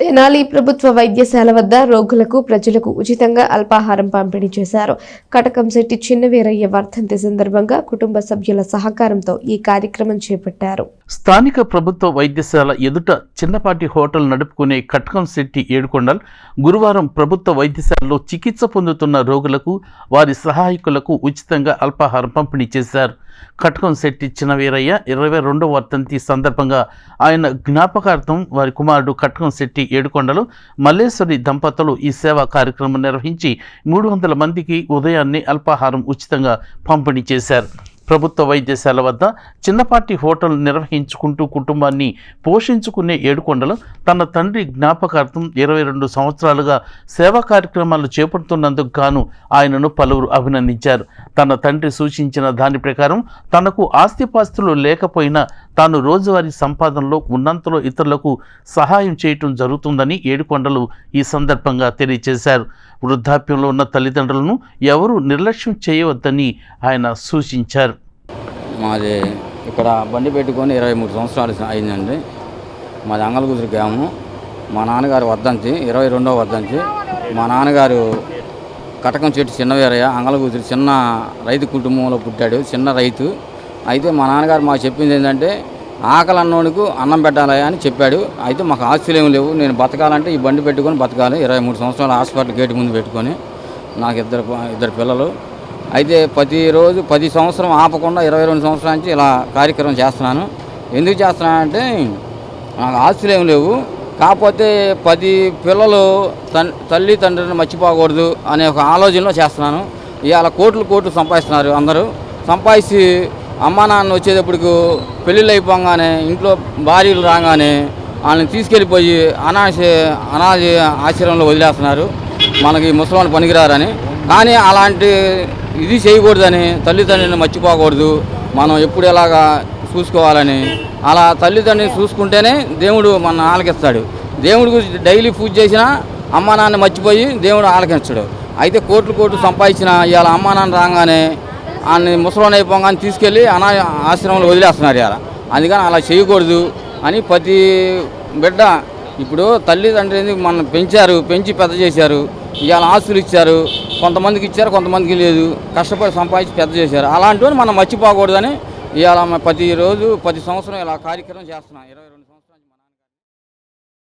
తెనాలి ప్రభుత్వ వైద్యశాల వద్ద రోగులకు ప్రజలకు ఉచితంగా అల్పాహారం పంపిణీ చేశారు. కటకంశెట్టి చిన్నవీరయ్య వర్ధంతి సందర్భంగా కుటుంబ సభ్యుల సహకారంతో ఈ కార్యక్రమం చేపట్టారు. స్థానిక ప్రభుత్వ వైద్యశాల ఎదుట చిన్నపాటి హోటల్ నడుపుకునే కటకంశెట్టి ఏడుకొండల్ గురువారం ప్రభుత్వ వైద్యశాలలో చికిత్స పొందుతున్న రోగులకు వారి సహాయకులకు ఉచితంగా అల్పాహారం పంపిణీ చేశారు. కటకంశెట్టి చిన్నవీరయ్య 22వ వర్ధంతి సందర్భంగా ఆయన జ్ఞాపకార్థం వారి కుమారుడు కటకంశెట్టి ఏడుకొండలు మల్లేశ్వరి దంపతులు ఈ సేవా కార్యక్రమం నిర్వహించి 300 మందికి ఉదయాన్నే అల్పాహారం ఉచితంగా పంపిణీ చేశారు. ప్రభుత్వ వైద్యశాల వద్ద చిన్నపాటి హోటల్ నిర్వహించుకుంటూ కుటుంబాన్ని పోషించుకునే ఏడుకొండలు తన తండ్రి జ్ఞాపకార్థం 22 సంవత్సరాలుగా సేవా కార్యక్రమాలు చేపడుతున్నందుకు గాను ఆయనను పలువురు అభినందించారు. తన తండ్రి సూచించిన దాని ప్రకారం తనకు ఆస్తిపాస్తులు లేకపోయినా తాను రోజువారీ సంపాదనలో ఉన్నంతలో ఇతరులకు సహాయం చేయటం జరుగుతుందని ఏడుకొండలు ఈ సందర్భంగా తెలియజేశారు. వృద్ధాప్యంలో ఉన్న తల్లిదండ్రులను ఎవరూ నిర్లక్ష్యం చేయవద్దని ఆయన సూచించారు. మాది ఇక్కడ బండి పెట్టుకొని 23 సంవత్సరాలు అయిందండి. మాది అంగలగుజరి గ్రామం. మా నాన్నగారు వర్ధంతి 22వ వర్ధంతి. మా నాన్నగారు కటకంశెట్టి చిన్నవీరయ్య అంగలగుజరి చిన్న రైతు కుటుంబంలో పుట్టాడు, చిన్న రైతు. అయితే మా నాన్నగారు మాకు చెప్పింది ఏంటంటే ఆకలి అన్నోడికి అన్నం పెట్టాలి అని చెప్పాడు. అయితే మాకు ఆస్తులు ఏమి లేవు, నేను బతకాలంటే ఈ బండి పెట్టుకొని బతకాలి. 23 సంవత్సరాలు హాస్పిటల్ గేటు ముందు పెట్టుకొని నాకు ఇద్దరు పిల్లలు. అయితే ప్రతిరోజు 10 సంవత్సరం ఆపకుండా 22 సంవత్సరాల నుంచి ఇలా కార్యక్రమం చేస్తున్నాను. ఎందుకు చేస్తున్నానంటే నాకు ఆస్తులు ఏమి లేవు, కాకపోతే 10 పిల్లలు తల్లి తండ్రిని మర్చిపోకూడదు అనే ఒక ఆలోచనలో చేస్తున్నాను. ఇవాళ కోట్లు సంపాదిస్తున్నారు. అందరూ సంపాదించి అమ్మా నాన్న వచ్చేటప్పటికి పెళ్ళిళ్ళు అయిపోగానే ఇంట్లో భార్యలు రాగానే వాళ్ళని తీసుకెళ్ళిపోయి అనాథ ఆశ్రమంలో వదిలేస్తున్నారు. మనకి ముసలివాళ్ళు పనికిరారని. కానీ అలాంటి ఇది చేయకూడదని, తల్లిదండ్రులను మర్చిపోకూడదు, మనం ఎప్పుడు ఎలాగా చూసుకోవాలని. అలా తల్లిదండ్రులను చూసుకుంటేనే దేవుడు మన ఆలకిస్తాడు. దేవుడికి డైలీ పూజ చేసినా అమ్మా నాన్న మర్చిపోయి దేవుడు ఆలకించడు. అయితే కోట్లు సంపాదించిన ఇవాళ అమ్మా నాన్న రాగానే ఆయన్ని ముసలివాళ్ళు అయిపోగానే తీసుకెళ్ళి ఆశ్రమంలో వదిలేస్తున్నారు. ఇవాళ అందుకని అలా చేయకూడదు అని ప్రతి బిడ్డ ఇప్పుడు తల్లిదండ్రులు మనం పెంచి పెద్ద చేశారు. ఇవాళ ఆస్తులు ఇచ్చారు, కొంతమందికి ఇచ్చారు, కొంతమందికి లేదు. కష్టపడి సంపాదించి పెద్ద చేశారు. అలాంటివన్నీ మనం మర్చిపోకూడదని ఇవాళ ప్రతిరోజు 10 సంవత్సరం ఇలా కార్యక్రమం చేస్తున్నాం. 22